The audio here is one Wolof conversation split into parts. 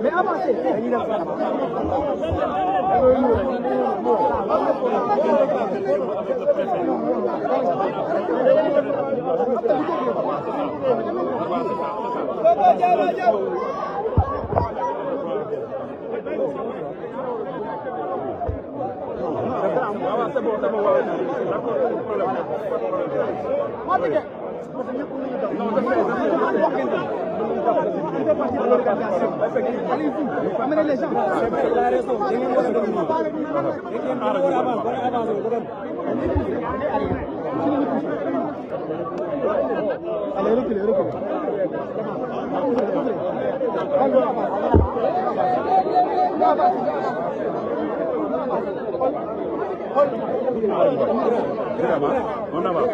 Mais avancez. Allez-y, amenez les gens. Allez, reculez, reculez. On avance.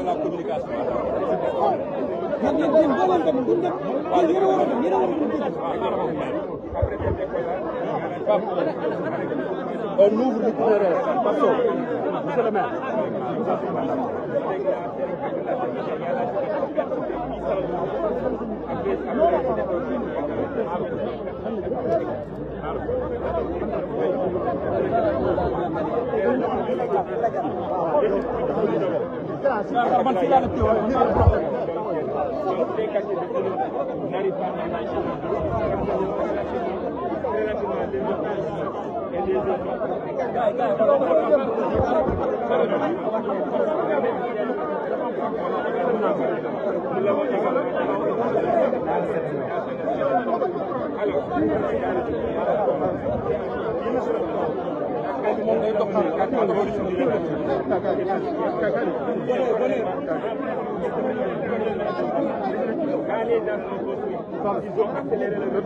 La communication. On ouvre l'itinéraire. Passons. Monsieur le maire. Ils ont accéléré le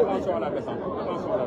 Attention à la descente. Attention à la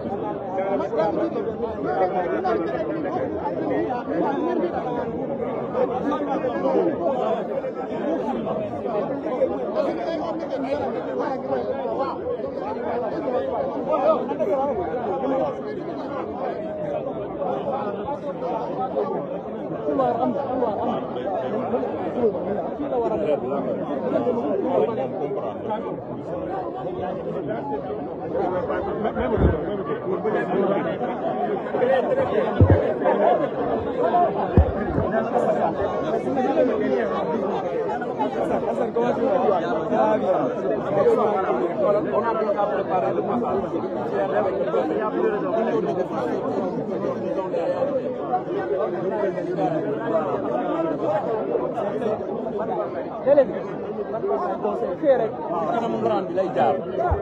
On a déjà préparé le passage.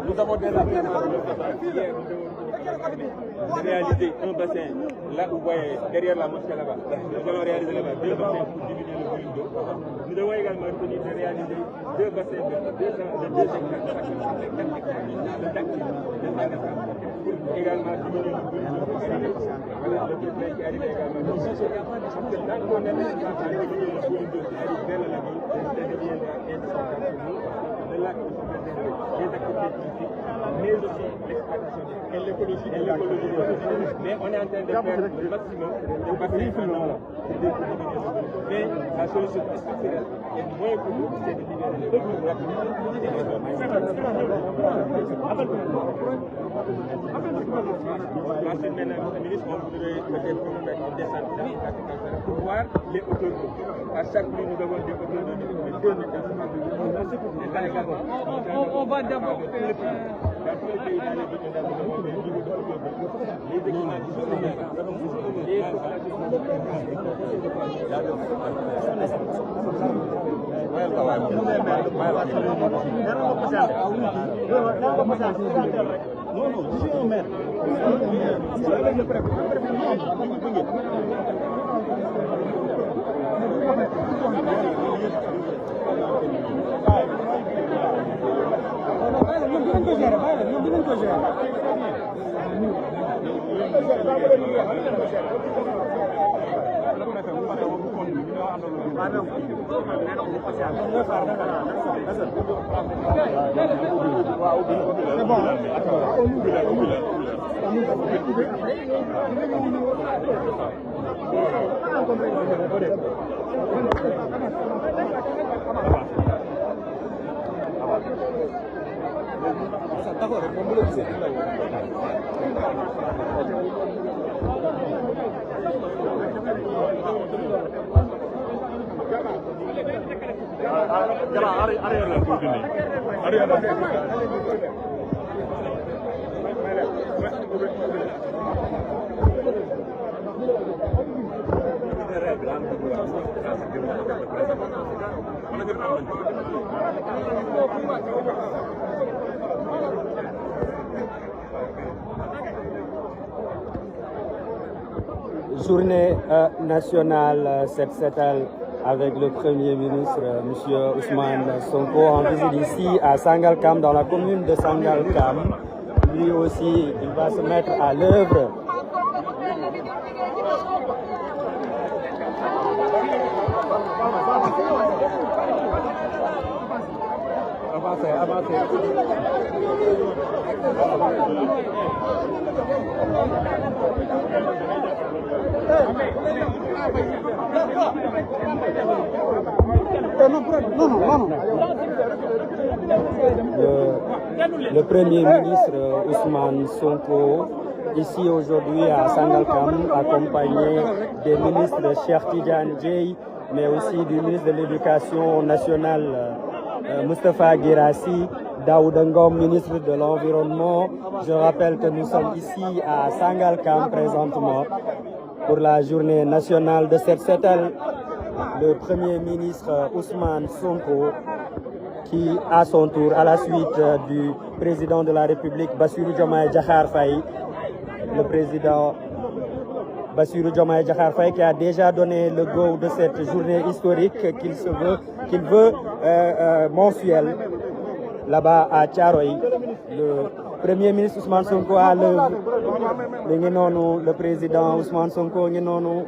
Nous avons déjà de réaliser un bassin là où vous voyez derrière la mosquée là-bas. Nous allons réaliser là-bas 2 bassins pour diminuer le volume d'eau. Nous devons également retenir de réaliser 2 bassins de 2 hectares chaque, de 4 hectares. Le DAC de Sangalkam pour également diminuer le volume d'eau. Voilà le problème qui arrive également. Parce que tant qu'on est à diminuer le volume d'eau qui arrive vers la lagune, ça deviendra indispensable pour nous. De là qu'il faut préserver les activités touristiques, mais aussi l'exploitation et l'écologie. Mais on est en train de faire le maximum de passer en amont pour diminuer le volume. Mais la solution structurelle est moins pour nous, c'est de libérer le volume rapidement. Ensuite, maintenant, le ministre, on voudrait peut-être faire une descente pour voir les hauteurs d'eau. À chaque ligne, nous avons des hauteurs d'eau de 2 mètres. On va d'abord faire dans tous les pays dans les villes, nous avons des niveaux de hauteur d'eau. Les équipements qui sont les non, non, je suis un maire. C'est avec le préfet. Journée nationale Set Setal avec le Premier ministre, M. Ousmane Sonko, en visite ici à Sangalkam, dans la commune de Sangalkam. Lui aussi, il va se mettre à l'œuvre. Avancez, avancez. Le Premier ministre Ousmane Sonko, ici aujourd'hui à Sangalkam, accompagné des ministres Cheikh Tidiane Dièye, mais aussi du ministre de l'Éducation nationale Moustapha Guirassy, Daouda Ngom, ministre de l'Environnement. Je rappelle que nous sommes ici à Sangalkam présentement pour la journée nationale de Set Setal. Le Premier ministre Ousmane Sonko, qui à son tour, à la suite du président de la République Bassirou Diomaye Diakhar Faye, le président Bassirou Diomaye Diakhar Faye qui a déjà donné le go de cette journée historique qu'il veut mensuelle là-bas à Thiaroye. Le Premier ministre Ousmane Sonko à l'œuvre. Le président Ousmane Sonko ngi noonu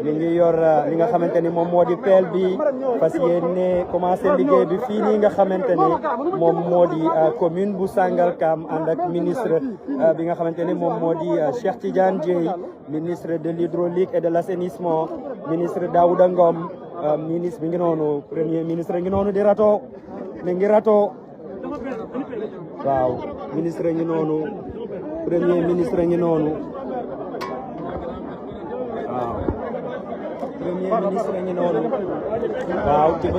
mi ngi yor li nga xamante ni moom moo di pelle bi fas yéene commencé liggéey bi fii nii nga xamante ni moom moo di commune bu Sangalkam ànd ak ministre bi nga xamante ni moom moo di Cheikh Tidiane Dièye, ministre de l'hydraulique et de l'assainissement, ministre Daouda Ngom, ministre mi ngi noonu, premier ministre ngi noonu di rato mi ngi rato waaw ministre ngi noonu, premier ministre ngi noonu waaw premier ministre ngi noonu waaw tibb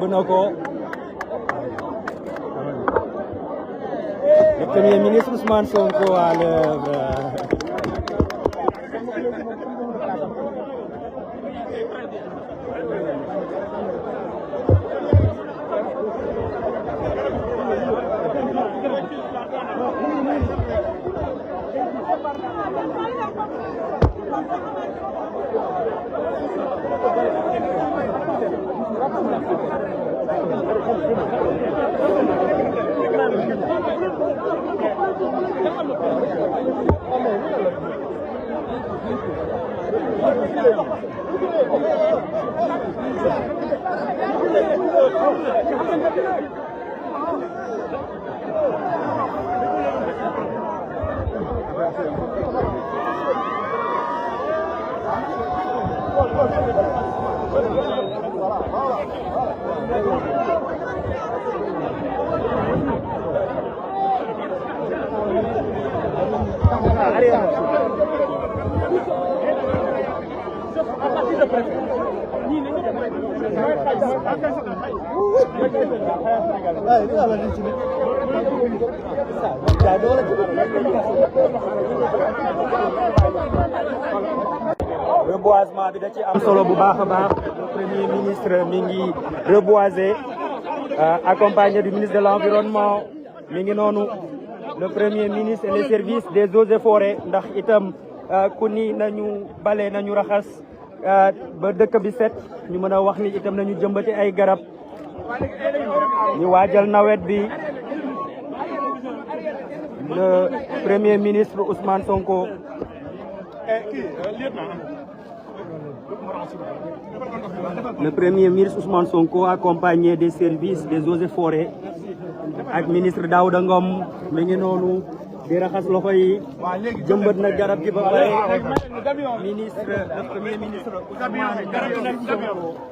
na ko le premier ministre Ousmane Sonko à l'œuvre. reboisement bi da ci am solo bu baax a baax. Le premier ministre mi ngi reboiser accompagné du ministre de l'environnement mi ngi noonu le premier ministre et les services des eaux et forêts ndax itam ku ni nañu bale nañu raxas ba dëkk bi set ñu mën a wax ni itam nañu jëmbati ay garab ñu waajal nawet bi. Le premier ministre Ousmane Sonko accompagné des services des eaux et forêts ak ministre Daouda Ngom mi ngi noonu di raxas loxo yi jëmbat na garab gi ba pare ministre le premier ministre Ousmane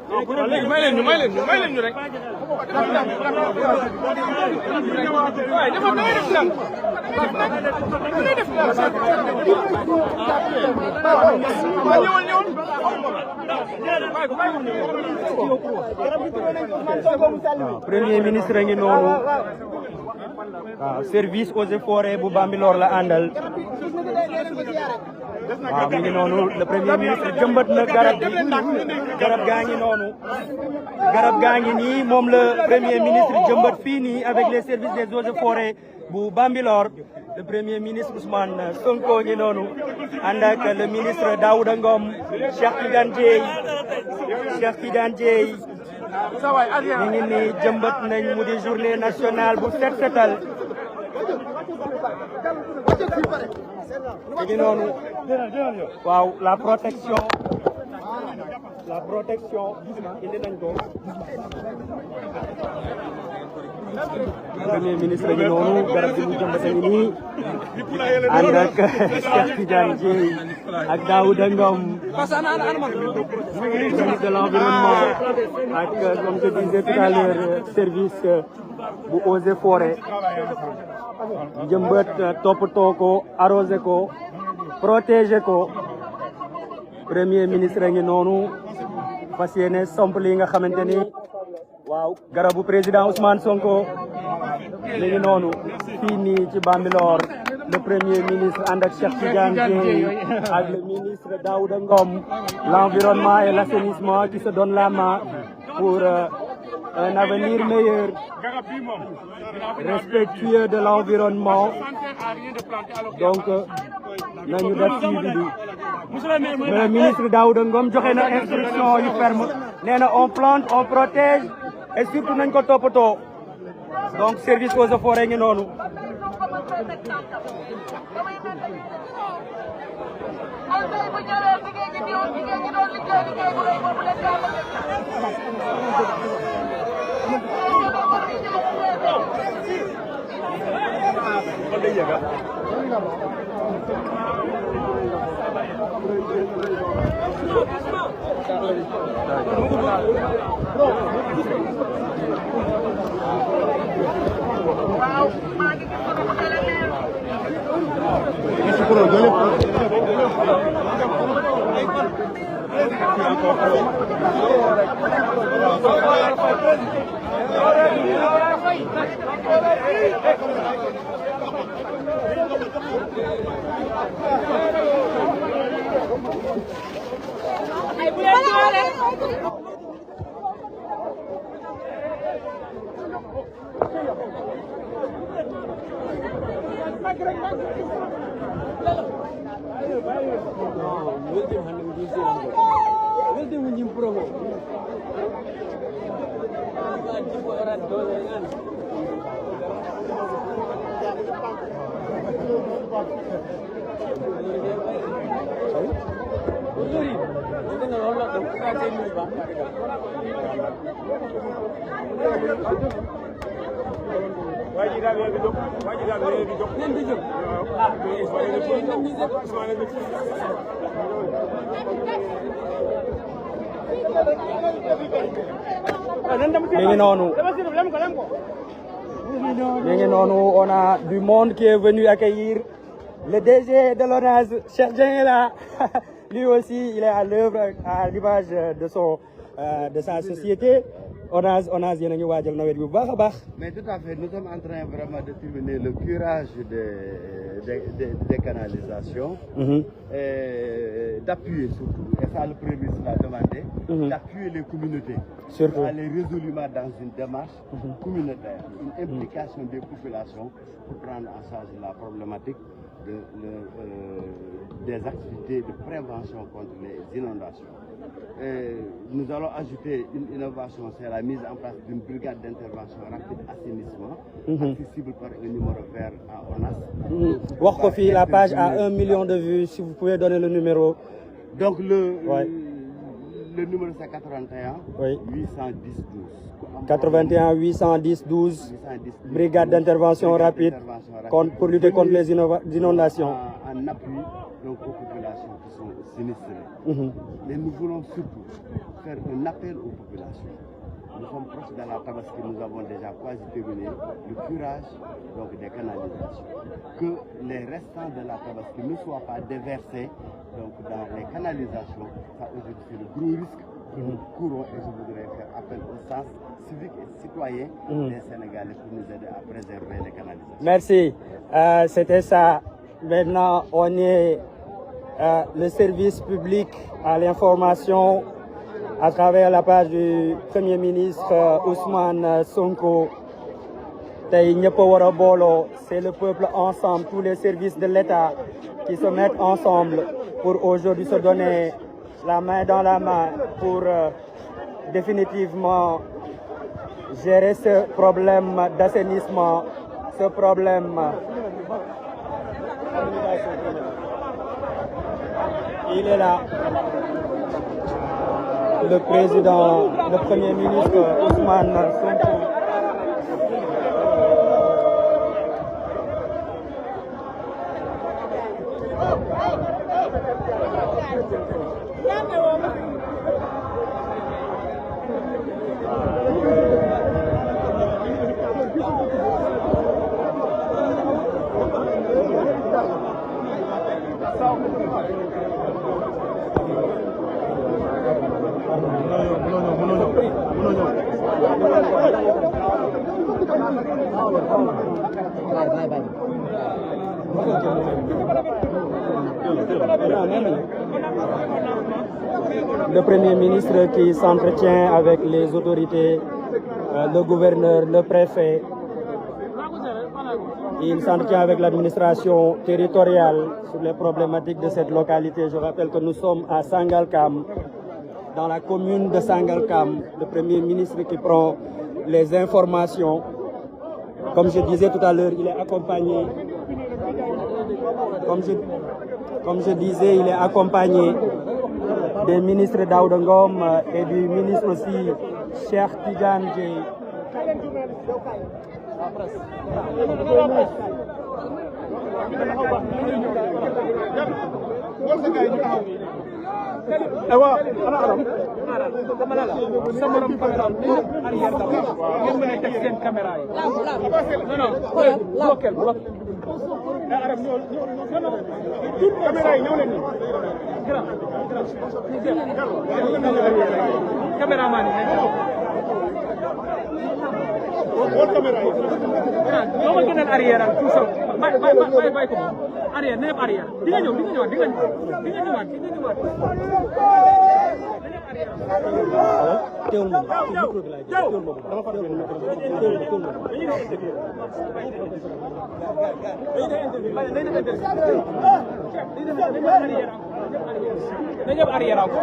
Sonko may leen ñu rek premier ministre ngi noonu waaw service eaux et forêts bu Bambilor la àndal waaw mi ngi noonu le premier ministre jëmbat na garab gaa ngi noonu garab gaa ngi nii moom le premier ministre jëmbat fii nii avec les services des eaux et forêts bu Bambilor le premier ministre Ousmane Sonko ngi noonu ànd ak le ministre Daouda Ngom Cheikh Tidiane Dièye ñu ngi nii jëmbat nañ mu di journée nationale bu set setal ñu ngi noonu waaw la protection indi nañ ko premier ministre gi noonu garab gi mu jëmbate ngi nii ànd ak Cheikh Tidiane Dièye ak Daouda Ngom ministre de l'environnement ak comme je disais tout à l'heure service bu eaux et forêts jëmbat toppatoo ko arrosé ko protéger ko premier ministre ngi noonu fas yéene samp li nga xamante ni waaw garabu président Ousmane Sonko mi ngi noonu fii nii ci Bambilor le premier ministre ànd ak Cheikh Tidiane Dièye ak le ministre Daouda Ngom l'environnement et l'assainissement qui se donnent la main pour un avenir meilleur respectueux de l'environnement donc nañu def suivi bi le ministre Daouda Ngom joxe na instruction yu ferme nee na on plante on protège et surtout nañ ko toppatoo donc service eaux et forêts ngi noonu On a du monde qui est venu accueillir le DG de l'ONAS, Cheikh Dieng est là. Lui aussi, il est à l'œuvre à l'image de sa société. ONAS yéen a ngi waajal nawet bi bu baax a baax. Mais tout à fait, nous sommes en train vraiment de terminer le curage des canalisations et d'appuyer surtout, et ça le Premier ministre l'a demandé, d'appuyer les communautés, surtout aller résolument dans une démarche communautaire, une implication des populations pour prendre en charge la problématique des activités de prévention contre les inondations. Nous allons ajouter une innovation, c'est la mise en place d'une brigade d'intervention rapide assainissement, accessible par un numéro vert à ONAS. Wax ko fii, la page a 1 million de vues, si vous pouvez donner le numéro. Donc le numéro c'est 81 810 12. 81 810 12. Brigade d'intervention rapide pour lutter contre les inondations. En appui donc aux populations qui sont sinistrées. Mais nous voulons surtout faire un appel aux populations. Nous sommes proches de la Tabaski, nous avons déjà quasi terminé le curage donc des canalisations. Que les restants de la Tabaski ne soient pas déversés donc dans les canalisations. Ça aujourd'hui c'est le gros risque que nous courons, et je voudrais faire appel au sens civique et citoyen des Sénégalais pour nous aider à préserver les canalisations. Merci. C'était ça. Maintenant, on est le service public à l'information à travers la page du Premier ministre Ousmane Sonko. Tey ñëpp a war a booloo, c'est le peuple ensemble, tous les services de l'État qui se mettent ensemble pour aujourd'hui se donner la main dans la main pour définitivement gérer ce problème d'assainissement, ce problème. Il est là, le président, le Premier ministre Ousmane Sonko. Le Premier ministre qui s'entretient avec les autorités, le gouverneur, le préfet. Il s'entretient avec l'administration territoriale sur les problématiques de cette localité. Je rappelle que nous sommes à Sangalkam, dans la commune de Sangalkam. Le Premier ministre qui prend les informations. Comme je disais tout à l'heure, il est accompagné. Comme je disais, il est accompagné des ministres Daouda Ngom et du ministre aussi Cheikh Tidiane Dièye. Ewa, ana Aram. Dama la sa morom caméra arrière d'abord. Ngeen mën a teg seen caméra yi. Non, bloqué. Aram ñoo tout caméra yi ñoo leen ni. Caméraman yi. Wol caméra yi. Ñoo ma gënal arrière ak tout ça. Bay ko. Arrière, nepp arrière. Di nga ñëwaat. teewul moom ci micro bi laay jël teewul moom dama fa teewul dañu arrière ko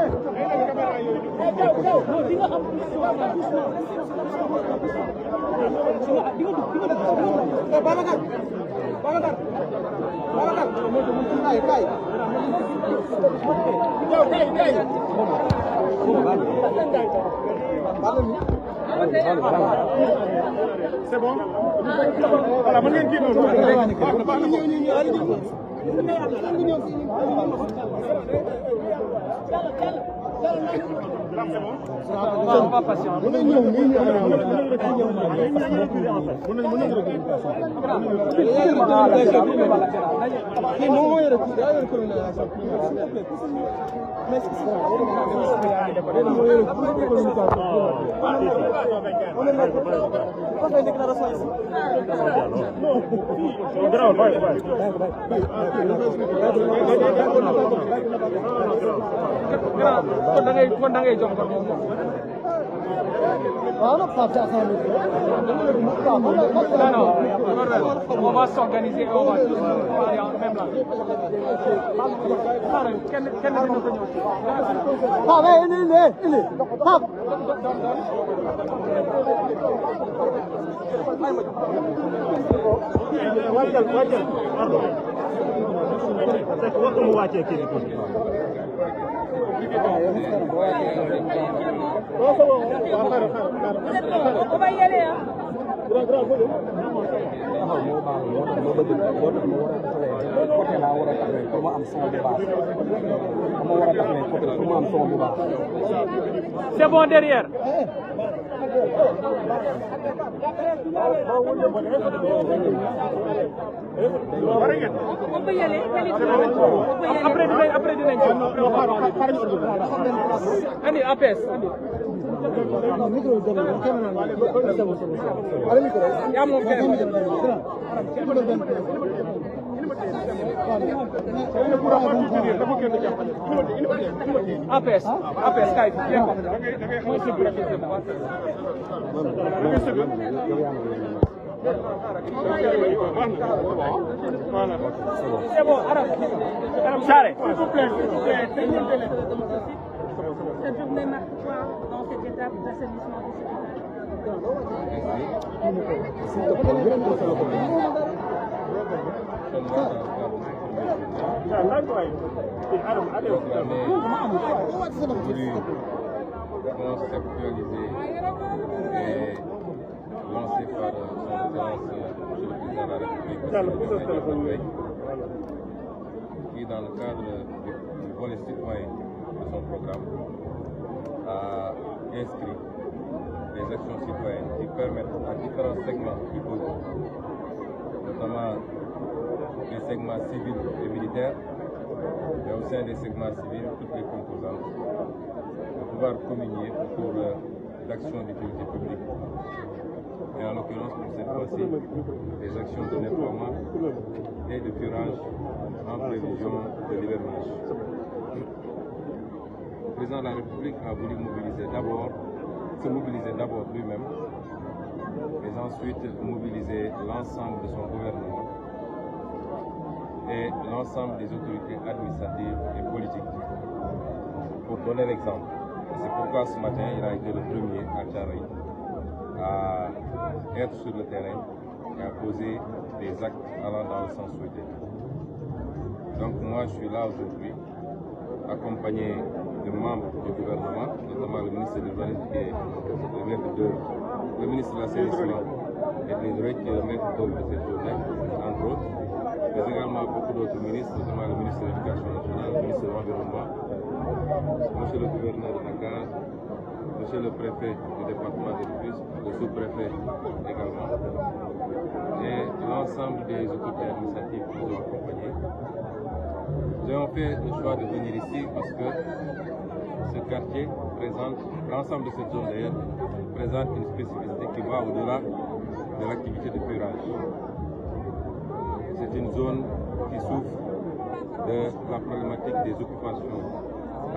C'est bon? Voilà, mën ngeen génn on va patienter. Kon da ngay jox ko on va s'organiser et on va tous aller en même là. Kenn dina ko On va y aller, hein. C'est bon derrière. On peut y aller. Après dinañ andi APS andi. yaa moom APS kay mooy sécurité c'est bon Arab Saré s'il vous plaît Cette journée marque quoi dans cette étape d'assainissement des conceptualisé et lancé par son Excellence le Président de la République, qui, dans le cadre du volet citoyen de son programme, a inscrit des actions citoyennes qui permettent à différents segments du peuple, notamment les segments civils et militaires, mais au sein des segments civils, toutes les composantes, de pouvoir communier autour d'actions d'utilité publique. Et en l'occurrence, pour cette fois-ci, des actions de nettoiement et de curage en prévision de l'hivernage. Le président de la République a voulu se mobiliser d'abord lui-même, et ensuite mobiliser l'ensemble de son gouvernement et l'ensemble des autorités administratives et politiques pour donner l'exemple. C'est pourquoi ce matin, il a été le premier à Thiaroye à être sur le terrain et à poser des actes allant dans le sens souhaité. Donc moi, je suis là aujourd'hui, accompagné de membres du gouvernement, notamment le ministre de l'Urbanisme qui est le maître d'œuvre, le ministre de l'Assainissement et des Droits qui est le maître d'œuvre de cette journée, entre autres, mais également beaucoup d'autres ministres, notamment le ministre de l'Éducation nationale, le ministre de l'Environnement, monsieur le gouverneur de Dakar, monsieur le préfet du département de Rufisque, le sous-préfet également, et l'ensemble des autorités administratives qui nous ont accompagnés. Nous avons fait le choix de venir ici parce que ce quartier présente, l'ensemble de cette zone d'ailleurs, présente une spécificité qui va au-delà de l'activité de curage. C'est une zone qui souffre de la problématique des occupations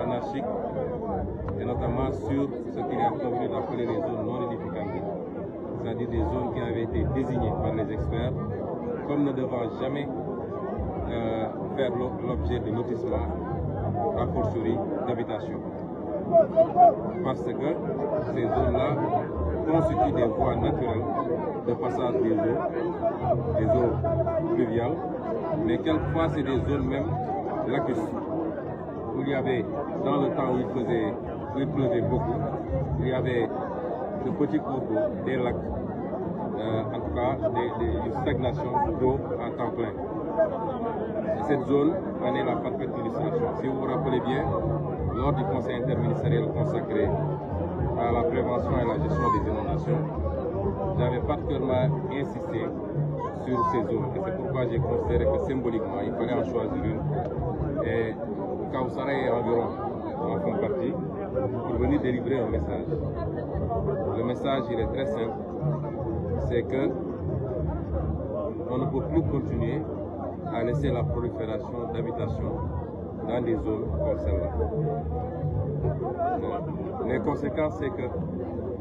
anarchiques, et notamment sur ce qu'il est convenu d'appeler les zones non édificantes, c'est-à-dire des zones qui avaient été désignées par les experts comme ne devant jamais faire l'objet de lotissement, a fortiori d'habitation. Parce que ces zones-là constituent des voies naturelles de passage des eaux pluviales, mais quelquefois c'est des zones même lacustres, où il y avait, dans le temps où il pleuvait beaucoup, il y avait de petits cours d'eau, des lacs, en tout cas une stagnation d'eau à temps plein. Cette zone en est la parfaite illustration. Si vous vous rappelez bien, lors du conseil interministériel consacré à la prévention et la gestion des inondations, j'avais particulièrement insisté sur ces zones. Et c'est pourquoi j'ai considéré que symboliquement, il fallait en choisir une. Et Kawsara et environ en font partie pour venir délivrer un message. Le message, il est très simple. C'est que on ne peut plus continuer à laisser la prolifération d'habitations dans des zones comme celle-là. Les conséquences, c'est que,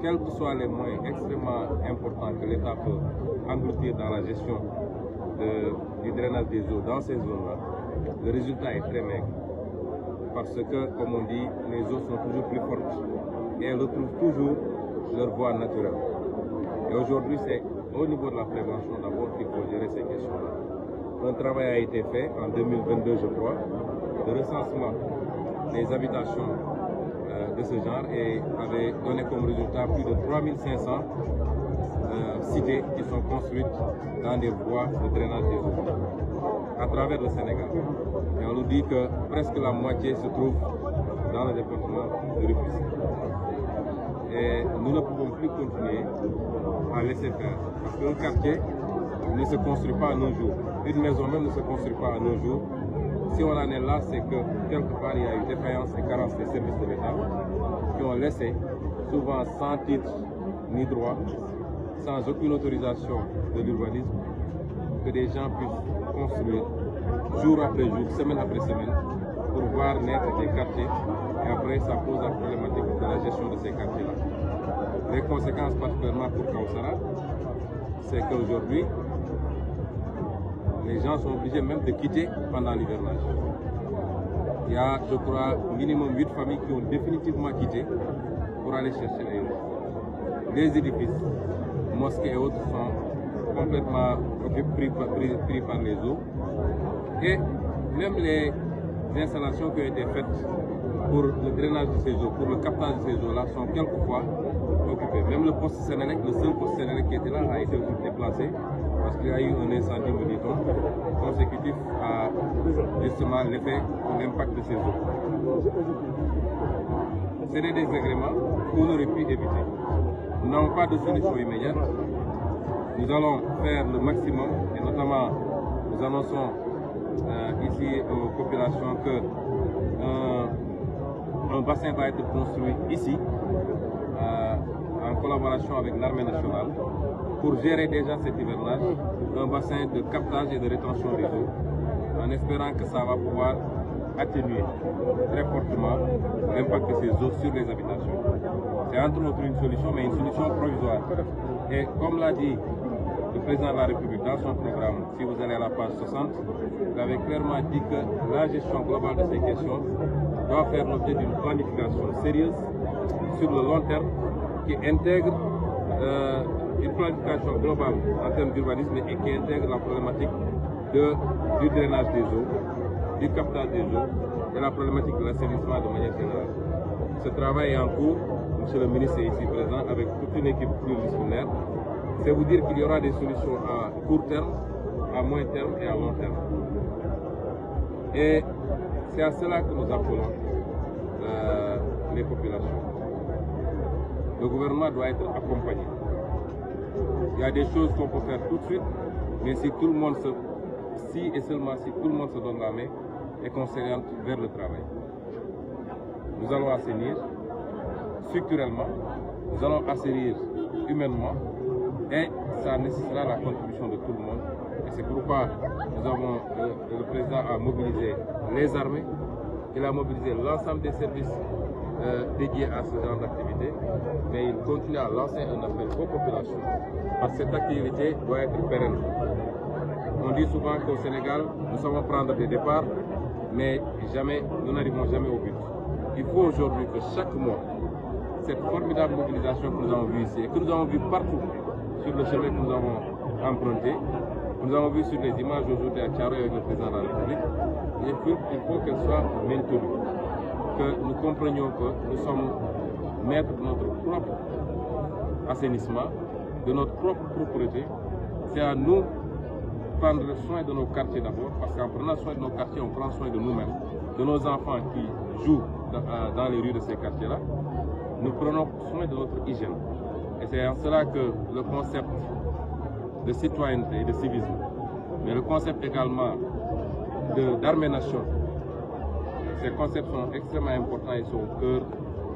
quels que soient les moyens extrêmement importants que l'État peut engloutir dans la gestion du drainage des eaux dans ces zones-là, le résultat est très maigre. Parce que, comme on dit, les eaux sont toujours plus fortes et elles retrouvent toujours leur voie naturelle. Et aujourd'hui, c'est au niveau de la prévention d'abord qu'il faut gérer ces questions-là. Un travail a été fait en 2022, je crois, de recensement des habitations de ce genre et avait donné comme résultat plus de 3500 cités qui sont construites dans des voies de drainage des eaux à travers le Sénégal. Et on nous dit que presque la moitié se trouve dans le département de Rufisque. Et nous ne pouvons plus continuer à laisser faire. Parce qu'un quartier ne se construit pas en un jour. Une maison même ne se construit pas en un jour. Si on en est là, c'est que quelque part il y a eu défaillance et carence des services de l'État qui ont laissé, souvent sans titre ni droit, sans aucune autorisation de l'urbanisme, que des gens puissent construire jour après jour, semaine après semaine, pour voir naître des quartiers. Et après, ça pose la problématique de la gestion de ces quartiers-là. Les conséquences, particulièrement pour Kawsara, c'est qu'aujourd'hui, les gens sont obligés même de quitter pendant l'hivernage. Il y a, je crois, minimum 8 familles qui ont définitivement quitté pour aller chercher ailleurs. Les édifices, mosquées et autres sont complètement pris par les eaux. Et même les installations qui ont été faites pour le drainage de ces eaux, pour le captage de ces eaux-là, sont quelquefois occupées. Même le poste Sénélec, le seul poste Sénélec qui était là, a été déplacé parce qu'il y a eu un incendie, me dit-on, consécutif à justement l'effet ou l'impact de ces eaux. C'est des désagréments qu'on aurait pu éviter. Nous n'avons pas de solution immédiate. Nous allons faire le maximum et notamment nous annonçons ici aux populations que un bassin va être construit ici en collaboration avec l'armée nationale pour gérer déjà cet hivernage, un bassin de captage et de rétention des eaux, en espérant que ça va pouvoir atténuer très fortement l'impact de ces eaux sur les habitations. C'est entre autres une solution, mais une solution provisoire. Et comme l'a dit le président de la République dans son programme, si vous allez à la page 60, il avait clairement dit que la gestion globale de ces questions doit faire l'objet d'une planification sérieuse sur le long terme qui intègre une planification globale en termes d'urbanisme et qui intègre la problématique du drainage des eaux, du captage des eaux et la problématique de l'assainissement de manière générale. Ce travail est en cours, monsieur le ministre est ici présent avec toute une équipe pluridisciplinaire. C'est vous dire qu'il y aura des solutions à court terme, à moyen terme et à long terme. Et c'est à cela que nous appelons les populations. Le gouvernement doit être accompagné. Il y a des choses qu'on peut faire tout de suite, mais si tout le monde si et seulement si tout le monde se donne la main et qu'on s'oriente vers le travail. Nous allons assainir structurellement, nous allons assainir humainement et ça nécessitera la contribution de tout le monde. Et c'est pourquoi le président a mobilisé les armées, il a mobilisé l'ensemble des services dédiés à ce genre d'activité, mais il continue à lancer un appel aux populations parce que cette activité doit être pérenne. On dit souvent qu'au Sénégal, nous savons prendre des départs, mais jamais, nous n'arrivons jamais au but. Il faut aujourd'hui que chaque mois, cette formidable mobilisation que nous avons vue ici et que nous avons vue partout sur le chemin que nous avons emprunté, nous avons vu sur les images aujourd'hui à Thiaroye avec le président de la République, il faut qu'elle soit maintenue, que nous comprenions que nous sommes maîtres de notre propre assainissement, de notre propre propreté. C'est à nous de prendre soin de nos quartiers d'abord, parce qu'en prenant soin de nos quartiers, on prend soin de nous-mêmes, de nos enfants qui jouent dans les rues de ces quartiers-là. Nous prenons soin de notre hygiène. Et c'est en cela que le concept de citoyenneté et de civisme, mais le concept également d'armée-nation, ces concepts sont extrêmement importants et sont au cœur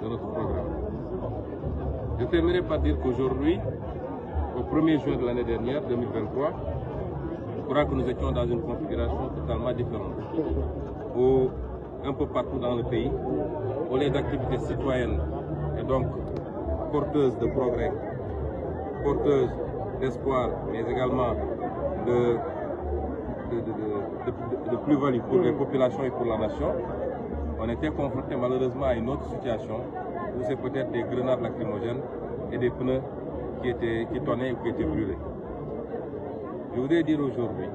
de notre programme. Je terminerai par dire qu'aujourd'hui, au 1er juin de l'année dernière, 2023, je crois que nous étions dans une configuration totalement différente. Où, un peu partout dans le pays, au lieu d'activités citoyennes et donc porteuses de progrès, porteuses d'espoir, mais également de plus-value pour les populations et pour la nation, on était confronté malheureusement à une autre situation où c'est peut-être des grenades lacrymogènes et des pneus qui tonnaient ou qui étaient brûlés. Je voudrais dire aujourd'hui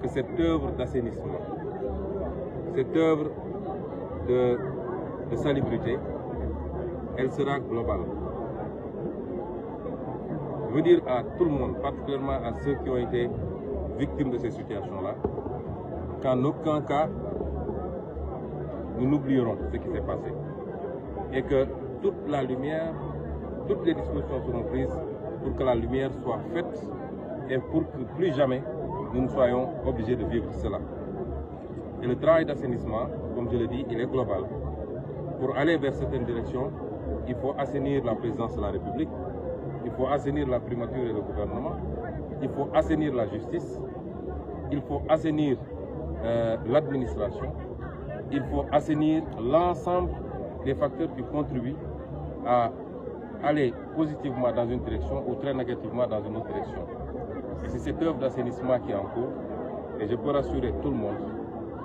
que cette œuvre d'assainissement, cette œuvre de salubrité, elle sera globale. Je veux dire à tout le monde, particulièrement à ceux qui ont été victimes de ces situations-là, qu'en aucun cas, nous n'oublierons ce qui s'est passé. Et que toute la lumière, toutes les dispositions seront prises pour que la lumière soit faite et pour que plus jamais nous ne soyons obligés de vivre cela. Et le travail d'assainissement, comme je le dis, il est global. Pour aller vers certaines directions, il faut assainir la présidence de la République, il faut assainir la primature et le gouvernement, il faut assainir la justice, il faut assainir l'administration, il faut assainir l'ensemble des facteurs qui contribuent à aller positivement dans une direction ou très négativement dans une autre direction. Et c'est cette œuvre d'assainissement qui est en cours et je peux rassurer tout le monde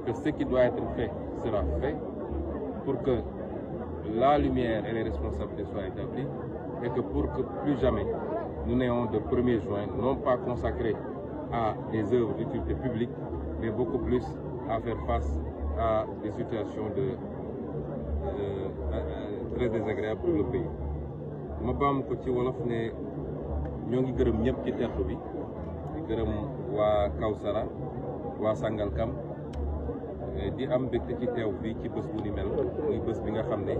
que ce qui doit être fait sera fait pour que la lumière et les responsabilités soient établies et que pour que plus jamais nous n'ayons de 1er juin non pas consacré à des œuvres d'utilité publique, mais beaucoup plus à faire face à des situations très désagréables pour le pays. ma baam ko ci wolof ne ñoo ngi gërëm ñëpp ci tertu bi di gërëm waa Kawsara waa Sangalkam di am mbégte ci teew fii ci bés bu ni mel muy bés bi nga xam ne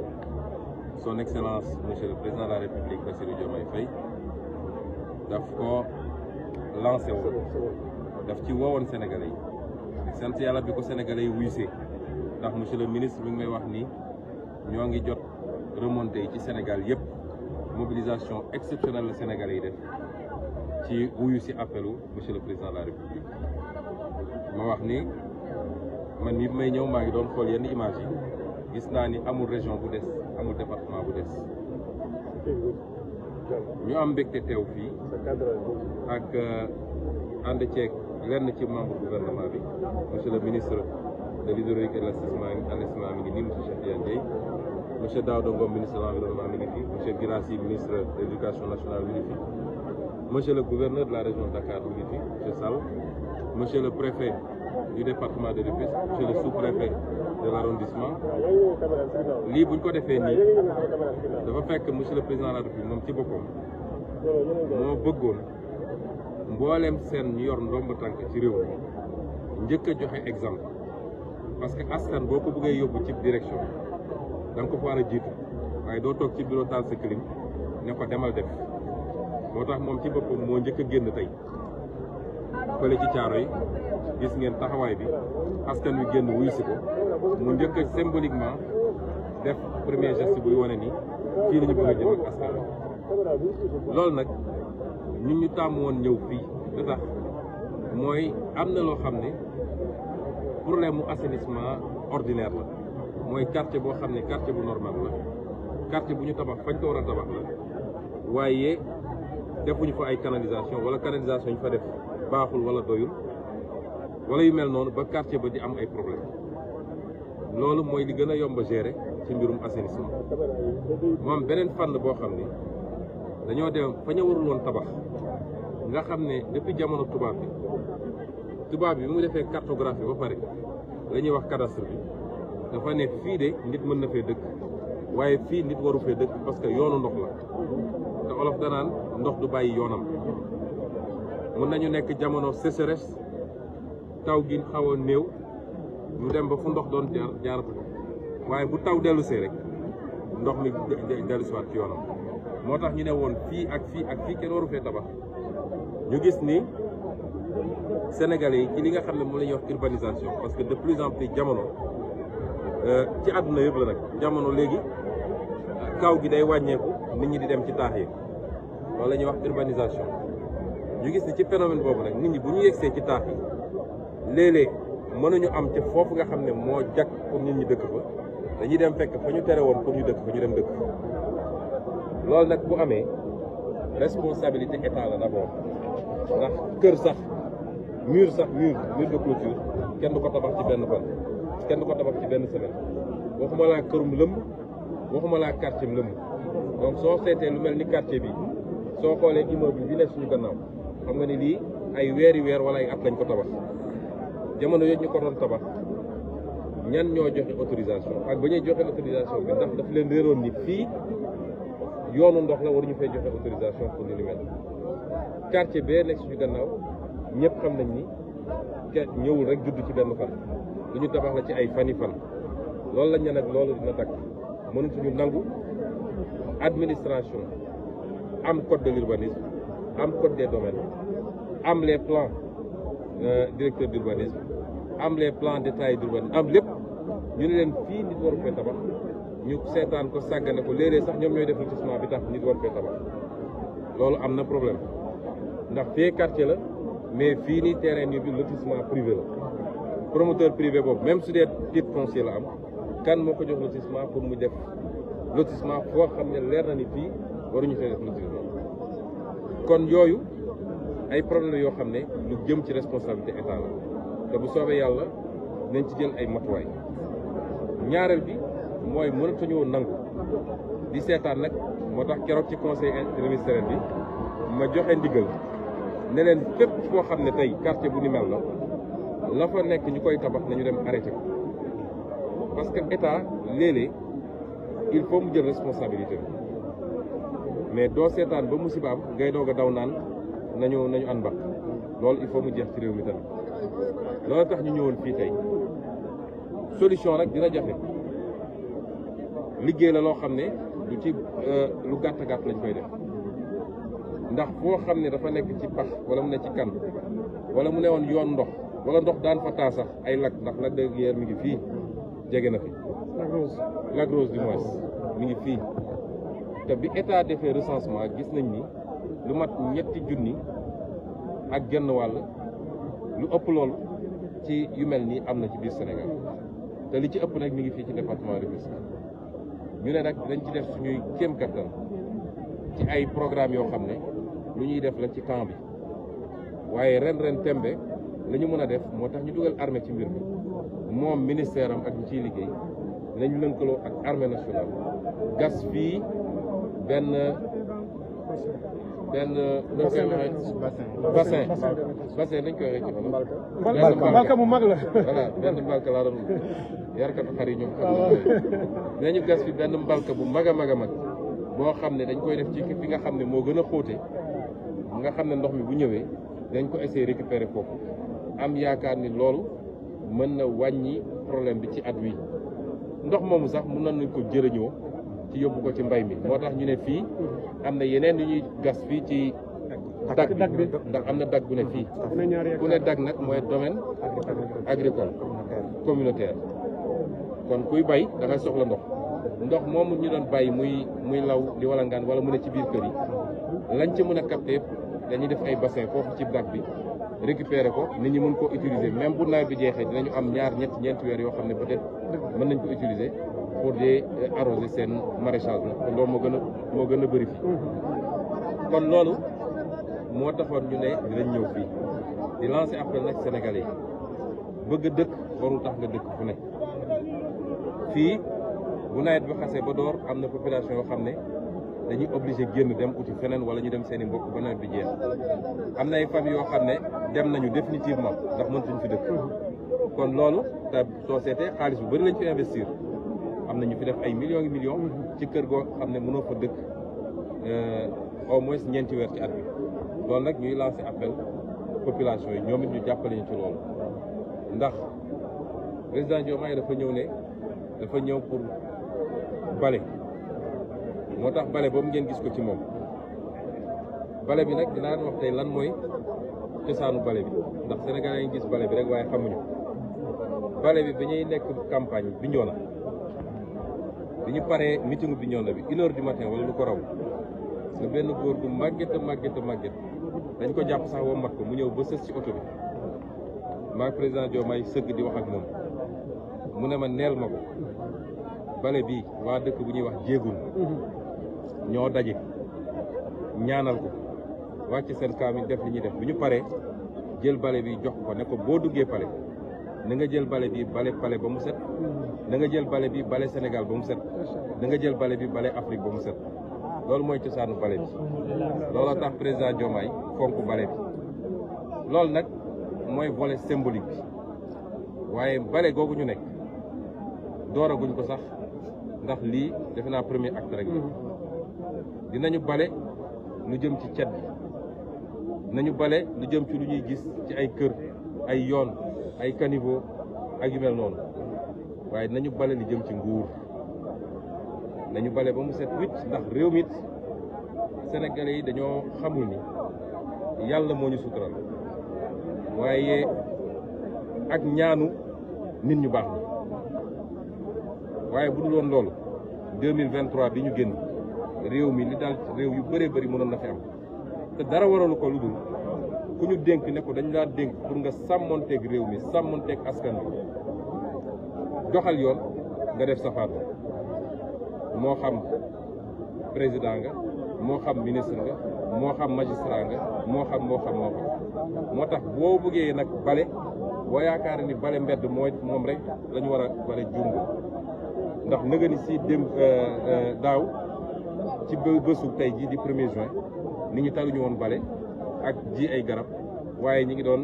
son excellence monsieur le président de la république Bassirou Diomaye Faye daf ko lancé woon daf ci woowoon sénégalais yi sant yàlla bi ko sénégalais yi wuysee ndax monsieur le ministre mi ngi may wax ni ñoo ngi jot remontée yi ci Sénégal yëpp mobilisation exceptionnelle la sénégalais yi def ci wuyu si appelu monsieur le président de la république ma wax ni man mi may ñëw maa ngi doon xool yenn image yi gis naa ni amul région bu des amul département bu des ñu am mbégte teew fii ak ànd ceeg lenn ci membre gouvernement bi monsieur le ministre de l'hydraulique et de l'assainissement mi ngi nii monsieur Cheikh Tidiane Dièye monsieur Daouda Ngom ministre de l'environnement mi ngi fi monsieur Guirassy ministre de l'éducation nationale mi ngi fi monsieur le gouverneur de la région de Dakar mi ngi fi monsieur Sall monsieur le préfet du département de Rufisque monsieur le sous-préfet de l'arrondissement lii buñ ko defee nii dafa fekk monsieur le président de la République moom ci boppam moo bëggoon mbooleem seen ñu yor ndomb tànk ci réew mi njëkk a joxe exemple parce que askan boo ko bëggee yóbbu ci direction da nga ko fa war a jiitu waaye doo toog ci bureau taal sa clim ne ko demal def moo tax moom ci boppam moo njëkk a génn tey fële ci Thiaroye gis ngeen taxawaay bi askan wi génn wuyu si ko mu njëkk a symboliquement def premier geste buy wane ni fii la ñu bëgg a jëm ak askan wi loolu nag ñun ñu tàmm woon ñëw fii lu tax mooy am na loo xam ne problème mu assainissement ordinaire la mooy quartier boo xam ne quartier bu normal la quartier bu ñu tabax fañ ko war a tabax la waaye defuñu fa ay canalisation wala canalisation ñu fa def baaxul wala doyul wala yu mel noonu ba quartier ba di am ay problème loolu mooy li gën a yomb a gérer ci mbirum assainissement moom beneen fànn boo xam ne dañoo dem fa ñu warul woon tabax nga xam ne depuis jamono tubaab bi mu defee cartographie ba pare la ñuy wax cadastre bi dafa ne fii de nit mën na fee dëkk waaye fii nit waru fee dëkk parce que yoonu ndox la te olof danaan ndox du bàyyi yoonam mën nañu nekk jamono sécheresse taw gi xaw a néew ñu dem ba fu ndox doon jaaratu waaye bu taw dellusee rek ndox mi dellusiwaat ci yoonam moo tax ñu ne woon fii ak fii ak fii kenn waru fee tabax ñu gis ni Sénégalais yi ci li nga xam ne moom la ñuy wax urbanisation parce que de plus en plus jamono ci àdduna yëpp la nag jamono léegi kaw gi day wàññeeku nit ñi di dem ci taax yi loolu la ñuy wax urbanisation ñu gis ni ci phénomène boobu nag nit ñi bu ñu yegsee ci taax yi léeg-léeg mënuñu am ca foofu nga xam ne moo jag pour nit ñi dëkk fa dañuy dem fekk fa ñu tere woon pour ñu dëkk fa ñu dem dëkk fa loolu nag bu amee responsabilité état la d'abord ndax kër sax mur de clôture kenn du ko tabax ci benn fan kenn du ko tabax ci benn semaine waxuma laa kërum lëmb waxuma laa quartier lëmb donc soo seetee lu mel ni quartier bi soo xoolee immeuble bi nekk suñu gannaaw xam nga ni lii ay weeri weer wala ay at lañ ko tabax jamono yooyu ñu ko doon tabax ñan ñoo joxe autorisation ak ba ñuy joxe autorisation bi ndax daf leen réeroon ni fii yoonu ndox la waruñu fay joxe autorisation pour ni mel quartier bee nekk suñu gannaaw ñëpp xam nañ ni ñëwul rek judd ci benn fan lu ñu tabax la ci ay fani fan loolu lañ ne nag loolu dina dakk mënatuñu nangu administration am code de l'urbanisme am code des domaines am les plans directeur d'urbanisme am les plans détaillés d'urbanisme am lépp ñu ne leen fii nit waru fee tabax ñu seetaan ko sàggane ko léeg-léeg sax ñoom ñooy def lotissement bi tax nit waru fee tabax loolu am na problème ndax fee quartier la mais fii nii terrain yi bi lotissement privé la promoteur privé boobu même su dee titre foncier la am kan moo ko jox lotissement pour mu def lotissement foo xam ne leer na ni fii waruñu fee def lotissement kon yooyu ay problème yoo xam ne lu jëm ci responsabilité état la te bu soobee yàlla nañ ci jël ay matuwaay ñaareel bi mooy mënatuñoo nangu di seetaan nag moo tax keroog ci conseil interministériel bi ma joxe ndigal ne leen fépp foo xam ne tey quartier bu ni mel la fa nekk ñu koy tabax nañu dem arrêté ko parce que état léeg-léeg il faut mu jël responsabilité mais doo seetaan ba musiba am ngay doog a daw naan nañu an mbax loolu il faut mu jeex ci réew mi tamit loolu tax ñu ñëwoon fii tey solution nag dina jafe liggéey la loo xam ne du ci lu gàtt-gàtt lañ koy def ndax foo xam ne dafa nekk ci pax wala mu ne ci kan wala mu ne woon yoon ndox wala ndox daan fa taa sax ay lac ndax Lac de Guiers mi ngi fii jege na fi Lac Rose du moins mi ngi fii te bi état defee recensement gis nañ ni lu mat 3 junni ak genn wàll lu ëpp loolu ci yu mel nii am na ci biir Sénégal te li ci ëpp nag mi ngi fii ci département de Rufisque ñu ne nag dañ ci def suñuy kéem kattan ci ay programme yoo xam ne lu ñuy def la ci temps bi waaye ren tembe la ñu mën a def moo tax ñu dugal armée ci mbir mi moom ministère am ak ñu ciy liggéey nañ lënkaloo ak armée nationale gas fii benn bassin dañ koy waxee ci xanaa mbalka mu mag la voilà benn mbalka laa doon yarkatu xar yi ñoom xam nañu gas fi benn mbalka bu mag a mag a mag boo xam ne dañ koy def ci fi nga xam ne moo gën a xóote nga xam ne ndox mi bu ñëwee dañ ko essayer récupérer foofu am yaakaar ni loolu mën na wàññi problème bi ci at wi ndox moomu sax mën nañ ko jëriñoo ci yóbbu ko ci mbay mi moo tax ñu ne fii am na yeneen yu ñuy gas fii ci dag bi ndax am na dag bu ne fii ku ne dag nag mooy domaine agricole communautaire kon kuy bay da ngay soxla ndox moomu ñu doon bàyyi muy law di walangaan wala mu ne ci biir kër yi lañ ci mën a capter yëpp dañuy def ay bassin foofu ci dag bi récupérer ko nit ñi mën ko utiliser même bu nawet bi jeexee dinañu am ñaar ñeenti weer yoo xam ne peut-être mën nañ ko utiliser pour di arroser seen maraîchage na te loolu moo gën a bëri fii kon loolu moo taxoon ñu ne dinañ ñëw fii di lancer appel nag Sénégalais yi bëgg dëkk warul tax nga dëkk fu ne fii bu nawet bi xasee ba door am na population yoo xam ne dañuy obligé génn dem uti feneen wala ñu dem seen i mbokk ba nawet bi jeex am na ay famille yoo xam ne dem nañu définitivement ndax mëntuñ fi dëkk kon loolu te soo seetee xaalis bu bëri lañ fi investir am na ñu fi def ay millions yi millions ci kër goo xam ne mënoo fa dëkk au moins ñeenti weer ci at bi loolu nag ñuy lancer appel population yi ñoom it ñu jàppale ñu ci loolu ndax président Diomaye dafa ñëw pour bale moo tax bale boobu ngeen gis ko ci moom bale bi nag dinaa wax tey lan mooy cosaanu bale bi ndax Sénégalais yi gis bale bi rek waaye xamuñu bale bi ñuy nekk campagne Bignona bi ñu paree meeting Bignona bi 1h du matin wala lu ko raw nga benn góor gu màgget dañ ko jàpp sax wommat ko mu ñëw ba sës ci oto bi maag président Diomaye sëgg di wax ak moom mu ne ma neel ma ko bale bi waa dëkk bu ñuy wax jéegul ñoo daje ñaanal ko wàcc seen kaamil def li ñuy def bu ñu paree jël bale bi jox ko ne ko boo duggee pale na nga jël bale bi bale pale ba mu set na nga jël bale bi bale Sénégal ba mu set na nga jël bale bi bale Afrique ba mu set loolu mooy cosaanu bale bi looloo tax président Diomaye fonk bale bi loolu nag mooy volet symbolique bi waaye bale googu ñu nekk dooraguñ ko sax ndax lii defe naa premier acte rek la dinañu bale lu jëm ci cet bi nañu bale lu jëm ci lu ñuy gis ci ay kër ay yoon ay caniveau ak yu mel noonu waaye nañu bale lu jëm ci nguur nañu bale ba mu set wicc ndax réew mi Sénégalais yi dañoo xamul ni yàlla moo ñu sutural waaye ak ñaanu nit ñu baax ni waaye bu dul woon loolu 2023 bi ñu génn réew mi li daal réew yu bëree bëri mënoon na fi am te dara waralu ko lu dul ku ñu dénk ne ko dañ laa dénk pour nga sàmmonteeg réew mi sàmmonteeg askan bi doxal yoon nga def safaan moo xam président nga moo xam ministre nga moo xam magistrat nga moo xam moo tax boo bëggee nag bale boo yaakaar ni bale mbedd moom rek la ñu war a bale juum ndax nëga ni si dem daaw ci bésu tey jii di 1er juin nit ñi taluñu woon bale ak ji ay garab waaye ñi ngi doon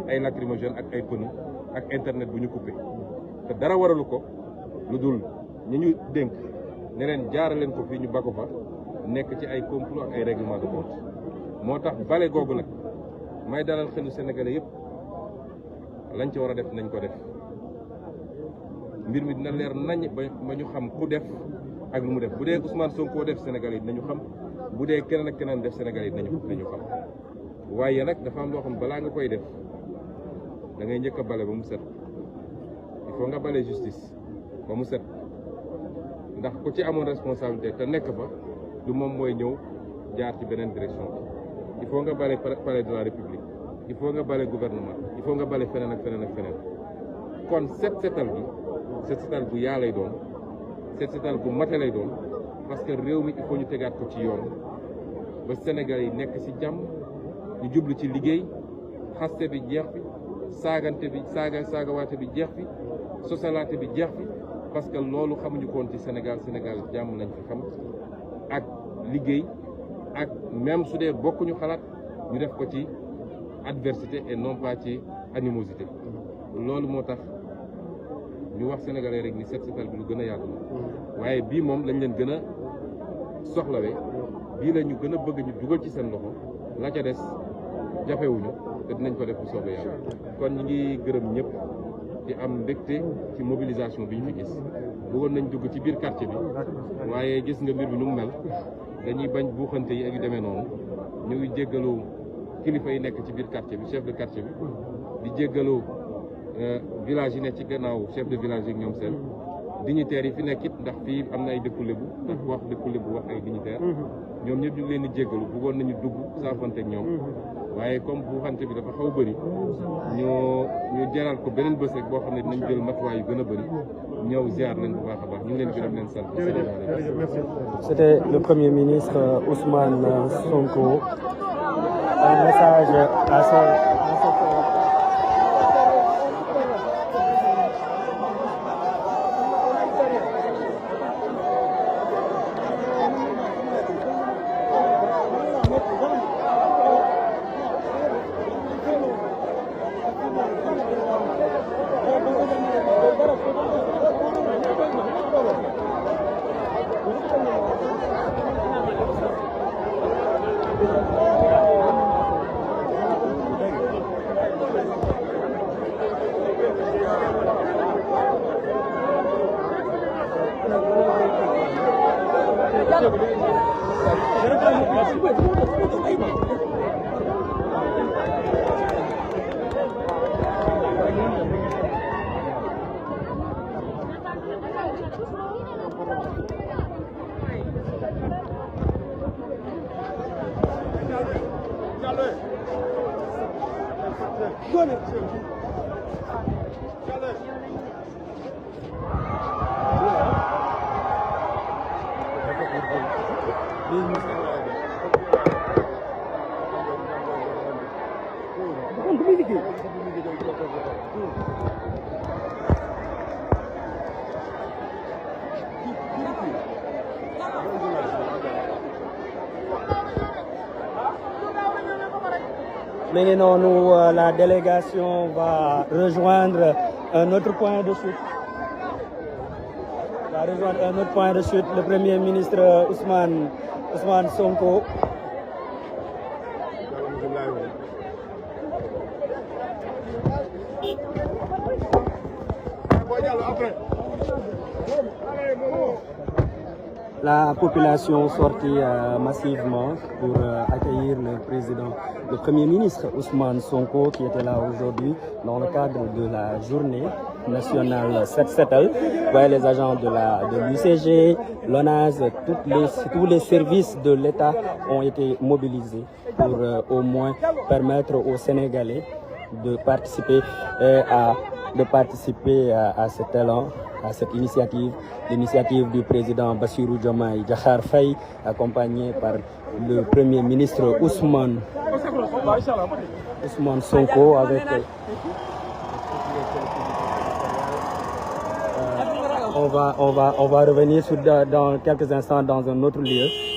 ay lacrymogène ak ay pneu ak internet bu ñu coupé te dara waralu ko lu dul ñi ñu dénk ne leen jaaraleen ko fii ñu ba ko fa nekk ci ay complot ak ay règlement de compte moo tax bale googu nag may dalal xelu Sénégalais yëpp lañ ci war a def nañ ko def mbir mi dina leer nañ ba ñu xam ku def ak lu mu def bu dee Ousmane Sonko def Sénégalais yi dinañu xam bu dee keneen ak keneen def Sénégalais yi dinañu xam waaye nag dafa am loo xam balaa nga koy def da ngay njëkk a bale ba mu set il faut nga bale justice ba mu set ndax ku ci amoon responsabilité te nekk fa du moom mooy ñëw jaar ci beneen direction il faut nga bale palais de la République il faut nga bale gouvernement il faut nga bale feneen ak feneen ak feneen kon setal bu yaa lay doon setal bu mate lay doon parce que réew mi il faut ñu tegaat ko ci yoon ba Sénégal yi nekk ci jàmm ñu jublu ci liggéey xaste bi jeex fi saagante bi saagawaate bi jeex fi sosalaate bi jeex fi parce que loolu xamuñu ko woon ci Sénégal jàmm lañ fi xam ak liggéey ak même su dee bokkuñu xalaat ñu def ko ci adversité et non pas ci animosité loolu moo tax ñu wax sénégalais rek ni setal bi lu gën a yaatu waaye bii moom lañ leen gën a soxlawee bii la ñu gën a bëgg ñu dugal ci seen loxo la ca des jafewuñu te dinañ ko def bu soobee yàlla kon ñu ngi gërëm ñëpp di am mbégte ci mobilisation bi ñu fi gis bëggoon nañ dugg ci biir quartier bi waaye gis nga mbir bi nu mu mel dañuy bañ buuxante yi ak yu demee noonu ñu ngi jéggalu kilifa yi nekk ci biir quartier bi chef de quartier bi di jéggalu village yi nekk ci gannaaw chef de village yi ñoom seen dignitaires yi fi nekk it ndax fii am na ay dëkku lébu ndax wax dëkku lébu wax ay dignitaires ñoom ñëpp ñu ngi leen di jéggalu bëggoon nañu dugg saafante ak ñoom waaye comme bu xante bi dafa xaw a bëri ñu jaral ko beneen bés rek boo xam ne dinañ jël matuwaay yu gën a bëri ñëw ziar leen bu baax a baax ñu ngi leen gërëm leen sant. C'était le Premier ministre Ousmane Sonko. Un message à son Maintenant, la délégation va rejoindre un autre point de chute. Le Premier ministre Ousmane Sonko. La population sortit massivement pour accueillir le Premier ministre Ousmane Sonko qui était là aujourd'hui dans le cadre de la journée nationale Set Setal. Vous voyez les agents de l'UCG, l'ONAS, tous les services de l'État ont été mobilisés pour au moins permettre aux Sénégalais de participer à cet élan, à cette initiative, l'initiative du président Bassirou Diomaye Diakhar Faye, accompagné par le Premier ministre Ousmane Sonko avec on va revenir dans quelques instants dans un autre lieu.